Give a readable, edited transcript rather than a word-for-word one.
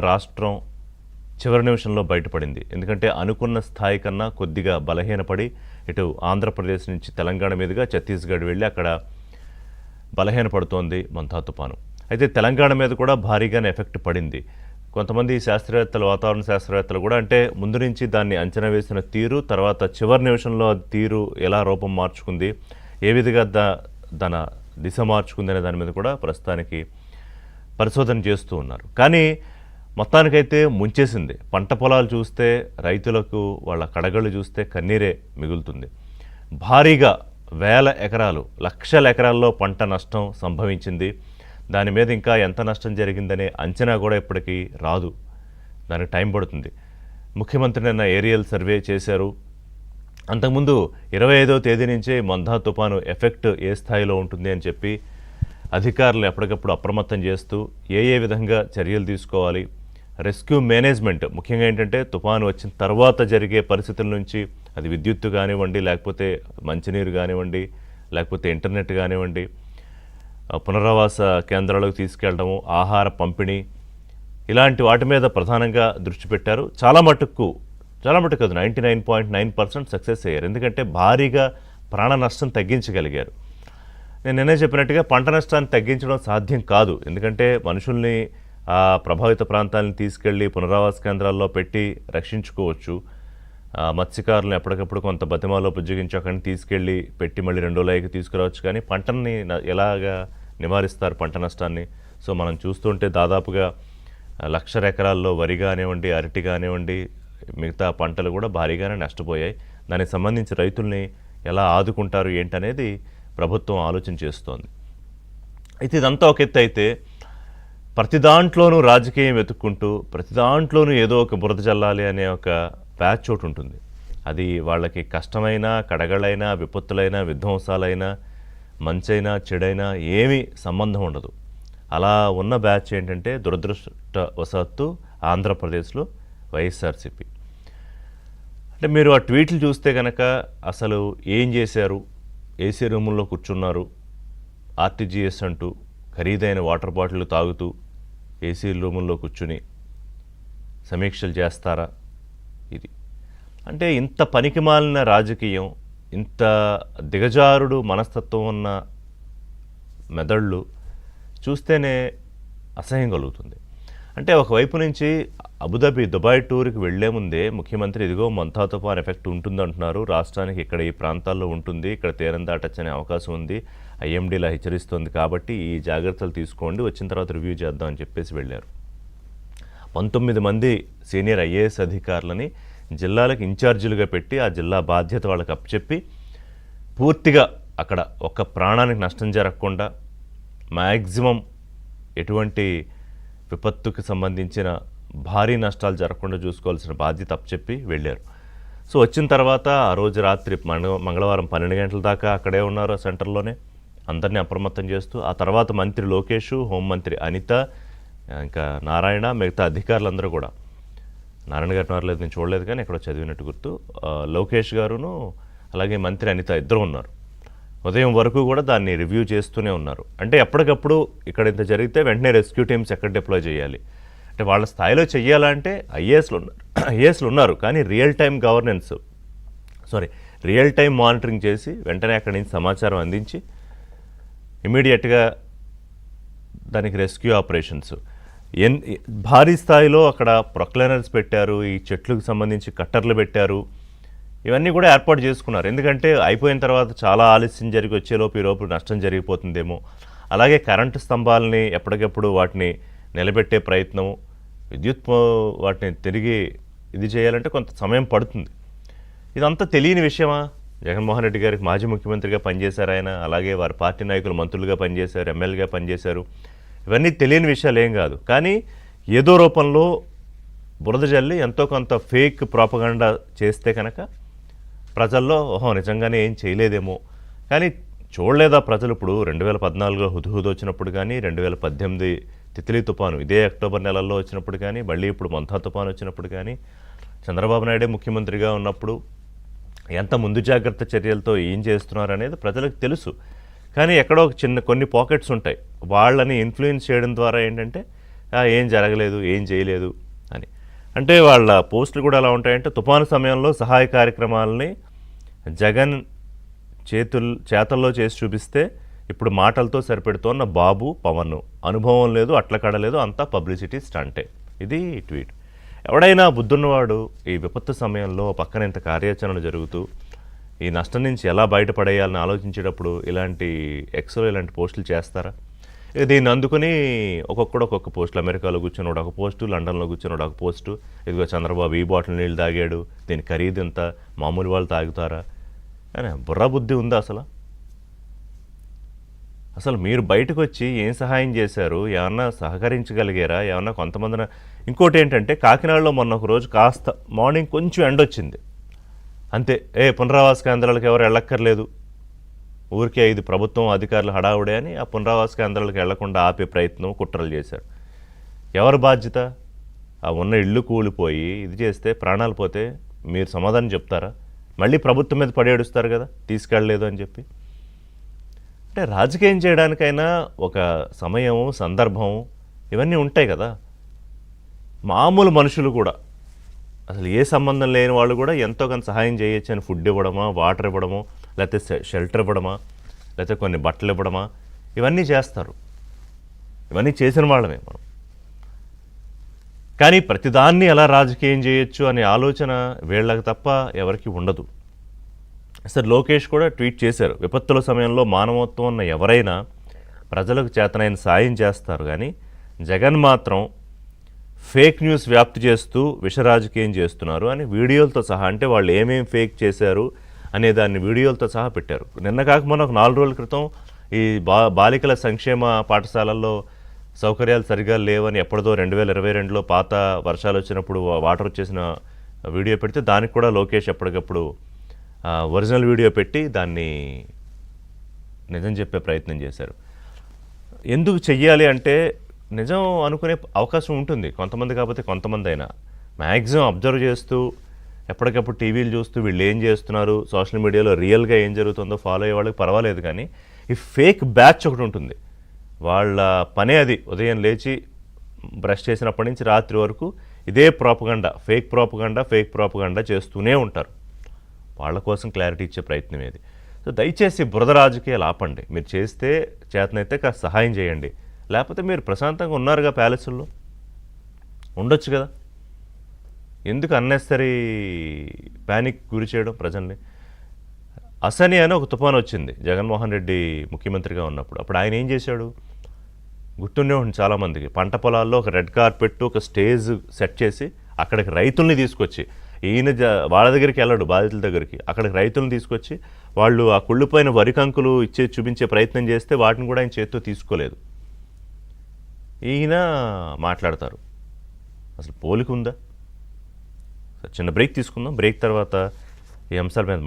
రాష్ట్రం చివరి నిమిషంలో బయటపడింది. ఎందుకంటే అనుకున్న స్థాయి కన్నా కొద్దిగా బలహీనపడి ఇటు ఆంధ్రప్రదేశ్ నుంచి తెలంగాణ మీదుగా ఛత్తీస్గఢ్ వెళ్ళి అక్కడ బలహీనపడుతోంది మంతా తుపాను. అయితే తెలంగాణ మీద కూడా భారీగానే ఎఫెక్ట్ పడింది. కొంతమంది శాస్త్రవేత్తలు, వాతావరణ శాస్త్రవేత్తలు కూడా అంటే ముందు నుంచి దాన్ని అంచనా వేసిన తీరు, తర్వాత చివరి నిమిషంలో తీరు ఎలా రూపం మార్చుకుంది, ఏ విధంగా తన దిశ మార్చుకుంది అనే దాని మీద కూడా ప్రస్తుతానికి పరిశోధన చేస్తూ ఉన్నారు. కానీ మొత్తానికైతే ముంచేసింది. పంట పొలాలు చూస్తే రైతులకు వాళ్ళ కడగళ్ళు చూస్తే కన్నీరే మిగులుతుంది. భారీగా వేల ఎకరాలు, లక్షల ఎకరాల్లో పంట నష్టం సంభవించింది. దాని మీద ఇంకా ఎంత నష్టం జరిగిందనే అంచనా కూడా ఇప్పటికీ రాదు. దానికి టైం పడుతుంది. ముఖ్యమంత్రి నిన్న ఏరియల్ సర్వే చేశారు. అంతకుముందు 25వ తేదీ నుంచే మంతా తుపాను ఎఫెక్ట్ ఏ స్థాయిలో ఉంటుంది అని చెప్పి అధికారులు ఎప్పటికప్పుడు అప్రమత్తం చేస్తూ ఏ విధంగా చర్యలు తీసుకోవాలి, రెస్క్యూ మేనేజ్మెంట్ ముఖ్యంగా ఏంటంటే తుఫాను వచ్చిన తర్వాత జరిగే పరిస్థితుల నుంచి, అది విద్యుత్తు కానివ్వండి, లేకపోతే మంచినీరు కానివ్వండి, లేకపోతే ఇంటర్నెట్ కానివ్వండి, పునరావాస కేంద్రాలకు తీసుకెళ్ళడము, ఆహార పంపిణీ, ఇలాంటి వాటి మీద ప్రధానంగా దృష్టి పెట్టారు. చాలా మటుకు కాదు, 99.9% సక్సెస్ అయ్యారు. ఎందుకంటే భారీగా ప్రాణ నష్టం తగ్గించగలిగారు. నేను నిన్నే చెప్పినట్టుగా పంట నష్టాన్ని తగ్గించడం సాధ్యం కాదు. ఎందుకంటే మనుషుల్ని ఆ ప్రభావిత ప్రాంతాలను తీసుకెళ్ళి పునరావాస కేంద్రాల్లో పెట్టి రక్షించుకోవచ్చు. మత్స్యకారులను ఎప్పటికప్పుడు కొంత బతిమాలో పుజ్జగించి అక్కడిని తీసుకెళ్ళి పెట్టి మళ్ళీ రెండో లైకి తీసుకురావచ్చు. కానీ పంటని ఎలాగా నివారిస్తారు పంట నష్టాన్ని? సో మనం చూస్తుంటే దాదాపుగా 1,00,000 ఎకరాల్లో వరి కానివ్వండి, అరటి కానివ్వండి, మిగతా పంటలు కూడా భారీగానే నష్టపోయాయి. దానికి సంబంధించి రైతుల్ని ఎలా ఆదుకుంటారు ఏంటనేది ప్రభుత్వం ఆలోచన చేస్తోంది. అయితే ఇదంతా ఒక ఎత్తు అయితే, ప్రతి దాంట్లోనూ రాజకీయం వెతుక్కుంటూ ప్రతి దాంట్లోనూ ఏదో ఒక బురద చల్లాలి అనే ఒక ప్యాచ్ చోటు ఉంటుంది. అది వాళ్ళకి కష్టమైనా, కడగళ్ళైనా, విపత్తులైనా, విధ్వంసాలైనా, మంచైనా, చెడైనా ఏమీ సంబంధం ఉండదు. అలా ఉన్న బ్యాచ్ ఏంటంటే దురదృష్టవశాత్తు ఆంధ్రప్రదేశ్లో వైఎస్ఆర్సీపీ. అంటే మీరు ఆ ట్వీట్లు చూస్తే కనుక అసలు ఏం చేశారు? ఏసీ రూముల్లో కూర్చున్నారు, ఆర్టీజీఎస్ అంటూ ఖరీదైన వాటర్ బాటిల్ తాగుతూ ఏసీ రూముల్లో కూర్చుని సమీక్షలు చేస్తారా? ఇది అంటే ఇంత పనికిమాలిన రాజకీయం, ఇంత దిగజారుడు మనస్తత్వం ఉన్న మెదళ్ళు చూస్తేనే అసహ్యం కలుగుతుంది. అంటే ఒకవైపు నుంచి అబుదాబి, దుబాయ్ టూర్కి వెళ్లే ముందే ముఖ్యమంత్రి ఇదిగో మంతా తుఫాన్ ఎఫెక్ట్ ఉంటుందంటున్నారు, రాష్ట్రానికి ఇక్కడ ఈ ప్రాంతాల్లో ఉంటుంది, ఇక్కడ తీరం దాటొచ్చనే అవకాశం ఉంది, ఐఎండీలా హెచ్చరిస్తుంది, కాబట్టి ఈ జాగ్రత్తలు తీసుకోండి, వచ్చిన తర్వాత రివ్యూ చేద్దాం అని చెప్పేసి వెళ్ళారు. 19 మంది సీనియర్ ఐఏఎస్ అధికారులని జిల్లాలకు ఇన్ఛార్జీలుగా పెట్టి ఆ జిల్లా బాధ్యత వాళ్ళకి అప్పచెప్పి పూర్తిగా అక్కడ ఒక్క ప్రాణానికి నష్టం జరగకుండా మ్యాక్సిమం ఎటువంటి విపత్తుకి సంబంధించిన భారీ నష్టాలు జరగకుండా చూసుకోవాల్సిన బాధ్యత అప్పచెప్పి వెళ్ళారు. సో వచ్చిన తర్వాత ఆ రోజు రాత్రి మంగళవారం 12 గంటల దాకా అక్కడే ఉన్నారు సెంటర్లోనే, అందరినీ అప్రమత్తం చేస్తూ. ఆ తర్వాత మంత్రి లోకేష్, హోంమంత్రి అనిత, ఇంకా నారాయణ, మిగతా అధికారులందరూ కూడా, నారాయణ గారు నారలేదు నేను చూడలేదు కానీ ఎక్కడో చదివినట్టు గుర్తు, లోకేష్ గారును అలాగే మంత్రి అనిత ఇద్దరు ఉన్నారు. ఉదయం వరకు కూడా దాన్ని రివ్యూ చేస్తూనే ఉన్నారు. అంటే ఎప్పటికప్పుడు ఇక్కడ ఇంత జరిగితే వెంటనే రెస్క్యూ టీమ్స్ ఎక్కడ డిప్లాయ్ చేయాలి అంటే వాళ్ళ స్థాయిలో చెయ్యాలంటే ఐఏఎస్లు ఉన్నారు కానీ రియల్ టైం మానిటరింగ్ చేసి వెంటనే అక్కడి నుంచి సమాచారం అందించి ఇమీడియట్గా దానికి రెస్క్యూ ఆపరేషన్స్ భారీ స్థాయిలో అక్కడ ప్రొక్లైనర్స్ పెట్టారు, ఈ చెట్లకు సంబంధించి కట్టర్లు పెట్టారు, ఇవన్నీ కూడా ఏర్పాటు చేసుకున్నారు. ఎందుకంటే అయిపోయిన తర్వాత చాలా ఆలస్యం జరిగి వచ్చేలోపు నష్టం జరిగిపోతుందేమో. అలాగే కరెంటు స్తంభాలని ఎప్పటికప్పుడు వాటిని నిలబెట్టే ప్రయత్నం, విద్యుత్ వాటిని తిరిగి ఇది చేయాలంటే కొంత సమయం పడుతుంది. ఇదంతా తెలియని విషయమా? జగన్మోహన్ రెడ్డి గారికి మాజీ ముఖ్యమంత్రిగా పనిచేశారు ఆయన, అలాగే వారి పార్టీ నాయకులు మంత్రులుగా పనిచేశారు, ఎమ్మెల్యేగా పనిచేశారు. ఇవన్నీ తెలియని విషయాలు ఏం కాదు. కానీ ఏదో రూపంలో బురద జల్లి ఎంతో కొంత ఫేక్ ప్రాపగండా చేస్తే కనుక ప్రజల్లో ఓహో నిజంగానే ఏం చేయలేదేమో. కానీ చూడలేదా ప్రజలు? ఇప్పుడు 2014లో హుదూహుద్ వచ్చినప్పుడు కానీ, 2018 తిత్లీ తుపాను ఇదే అక్టోబర్ నెలల్లో వచ్చినప్పుడు కానీ, మళ్ళీ ఇప్పుడు మంతా తుపాను వచ్చినప్పుడు కానీ, చంద్రబాబు నాయుడే ముఖ్యమంత్రిగా ఉన్నప్పుడు ఎంత ముందు జాగ్రత్త చర్యలతో ఏం చేస్తున్నారు అనేది ప్రజలకు తెలుసు. కానీ ఎక్కడో కొన్ని పాకెట్స్ ఉంటాయి, వాళ్ళని ఇన్ఫ్లుయెన్స్ చేయడం ద్వారా ఏంటంటే ఏం జరగలేదు, ఏం చేయలేదు అని. అంటే వాళ్ళ పోస్టులు కూడా ఎలా ఉంటాయంటే, తుఫాను సమయంలో సహాయ కార్యక్రమాలని జగన్ చేతల్లో చేసి చూపిస్తే ఇప్పుడు మాటలతో సరిపెడుతోన్న బాబు పవన్ అనుభవం లేదు, అట్లకడలేదు, అంతా పబ్లిసిటీ స్టంటే. ఇది ట్వీట్. ఎవడైనా బుద్ధున్నవాడు ఈ విపత్తు సమయంలో పక్కన ఇంత కార్యాచరణ జరుగుతూ ఈ నష్టం నుంచి ఎలా బయటపడేయాలని ఆలోచించేటప్పుడు ఇలాంటి ఎక్స్లో ఇలాంటి పోస్టులు చేస్తారా? ఇక దీన్ని అందుకుని ఒక్కొక్కడు ఒక్కొక్క పోస్టులు, అమెరికాలో కూర్చున్నాడు ఒక పోస్టు, లండన్లో కూర్చున్నాడు ఒక పోస్టు, ఇదిగో చంద్రబాబు ఈ బాటిల్ నీళ్ళు తాగాడు, దీని ఖరీదు ఎంత, మామూలు వాళ్ళు తాగుతారా అని బుర్రా బుద్ధి ఉందా అసలు? అసలు మీరు బయటకు వచ్చి ఏం సహాయం చేశారు, ఏమన్నా సహకరించగలిగారా, ఏమన్నా కొంతమందిన? ఇంకోటి ఏంటంటే, కాకినాడలో మొన్న ఒక రోజు కాస్త మార్నింగ్ కొంచెం ఎండొచ్చింది అంతే, పునరావాస కేంద్రాలకు ఎవరు వెళ్ళక్కర్లేదు, ఊరికే ఇది ప్రభుత్వం అధికారులు హడావుడే అని ఆ పునరావాస కేంద్రాలకు వెళ్లకుండా ఆపే ప్రయత్నం, కుట్రలు చేశారు. ఎవరు బాధ్యత? ఆ ఉన్న ఇళ్ళు కూలిపోయి ఇది చేస్తే, ప్రాణాలు పోతే మీరు సమాధానం చెప్తారా? మళ్ళీ ప్రభుత్వం మీద పడేడుస్తారు కదా తీసుకెళ్ళలేదు అని చెప్పి. అంటే రాజకీయం చేయడానికైనా ఒక సమయం, సందర్భం ఇవన్నీ ఉంటాయి కదా. మామూలు మనుషులు కూడా, అసలు ఏ సంబంధం లేని వాళ్ళు కూడా ఎంతో కొంత సహాయం చేయొచ్చు అని ఫుడ్ ఇవ్వడమా, వాటర్ ఇవ్వడమో, లేకపోతే షెల్టర్ ఇవ్వడమా, లేకపోతే కొన్ని బట్టలు ఇవ్వడమా, ఇవన్నీ చేస్తారు. ఇవన్నీ చేసిన వాళ్ళమే మనం. కానీ ప్రతిదాన్ని ఎలా రాజకీయం చేయొచ్చు అనే ఆలోచన వీళ్ళకి తప్ప ఎవరికి ఉండదు. సార్ లోకేష్ కూడా ట్వీట్ చేశారు, విపత్తుల సమయంలో మానవత్వం ఉన్న ఎవరైనా ప్రజలకు చేతనైన సాయం చేస్తారు, కానీ జగన్ మాత్రం ఫేక్ న్యూస్ వ్యాప్తి చేస్తూ విషరాజకీయం చేస్తున్నారు అని వీడియోలతో సహా, అంటే వాళ్ళు ఏమేం ఫేక్ చేశారు అనే దాన్ని వీడియోలతో సహా పెట్టారు. నిన్న కాక మొన్న ఒక 4 రోజుల క్రితం ఈ బాలికల సంక్షేమ పాఠశాలల్లో సౌకర్యాలు సరిగా లేవని ఎప్పటిదో 2022లో పాత వర్షాలు వచ్చినప్పుడు వాటర్ వచ్చేసిన వీడియో పెడితే దానికి కూడా లోకేష్ ఎప్పటికప్పుడు ఒరిజినల్ వీడియో పెట్టి దాన్ని నిజం చెప్పే ప్రయత్నం చేశారు. ఎందుకు చెయ్యాలి అంటే, నిజం అనుకునే అవకాశం ఉంటుంది కొంతమంది, కాకపోతే కొంతమంది అయినా మ్యాక్సిమం అబ్జర్వ్ చేస్తూ ఎప్పటికప్పుడు టీవీలు చూస్తూ వీళ్ళు ఏం చేస్తున్నారు, సోషల్ మీడియాలో రియల్గా ఏం జరుగుతుందో ఫాలో అయ్యే వాళ్ళకి పర్వాలేదు. కానీ ఈ ఫేక్ బ్యాచ్ ఒకటి ఉంటుంది, వాళ్ళ పనే అది. ఉదయం లేచి బ్రష్ చేసినప్పటి నుంచి రాత్రి వరకు ఇదే ప్రోపగండా, ఫేక్ ప్రోపగండా చేస్తూనే ఉంటారు. వాళ్ళ కోసం క్లారిటీ ఇచ్చే ప్రయత్నం ఏది. సో దయచేసి బురద రాజకీయాలు ఆపండి. మీరు చేస్తే చేతనైతే కాస్త సహాయం చేయండి, లేకపోతే మీరు ప్రశాంతంగా ఉన్నారుగా ప్యాలెస్ల్లో ఉండొచ్చు కదా. ఎందుకు అన్నెసరీ ప్యానిక్ గురి చేయడం ప్రజల్ని? అసని అని ఒక తుఫాను వచ్చింది జగన్మోహన్ రెడ్డి ముఖ్యమంత్రిగా ఉన్నప్పుడు. అప్పుడు ఆయన ఏం చేశాడు గుర్తుండే ఉంటుంది చాలామందికి. పంట పొలాల్లో ఒక రెడ్ కార్పెట్, ఒక స్టేజ్ సెట్ చేసి అక్కడికి రైతుల్ని తీసుకొచ్చి, ఈయన వాళ్ళ దగ్గరికి వెళ్ళాడు బాధితుల దగ్గరికి, అక్కడికి రైతులను తీసుకొచ్చి వాళ్ళు ఆ కుళ్ళిపోయిన వరి కంకులు చూపించే ప్రయత్నం చేస్తే వాటిని కూడా ఆయన చేతితో తీసుకోలేదు. ఈయన మాట్లాడతారు. అసలు పోలిక ఉందా? చిన్న బ్రేక్ తీసుకుందాం. బ్రేక్ తర్వాత ఈ అంశాల మీద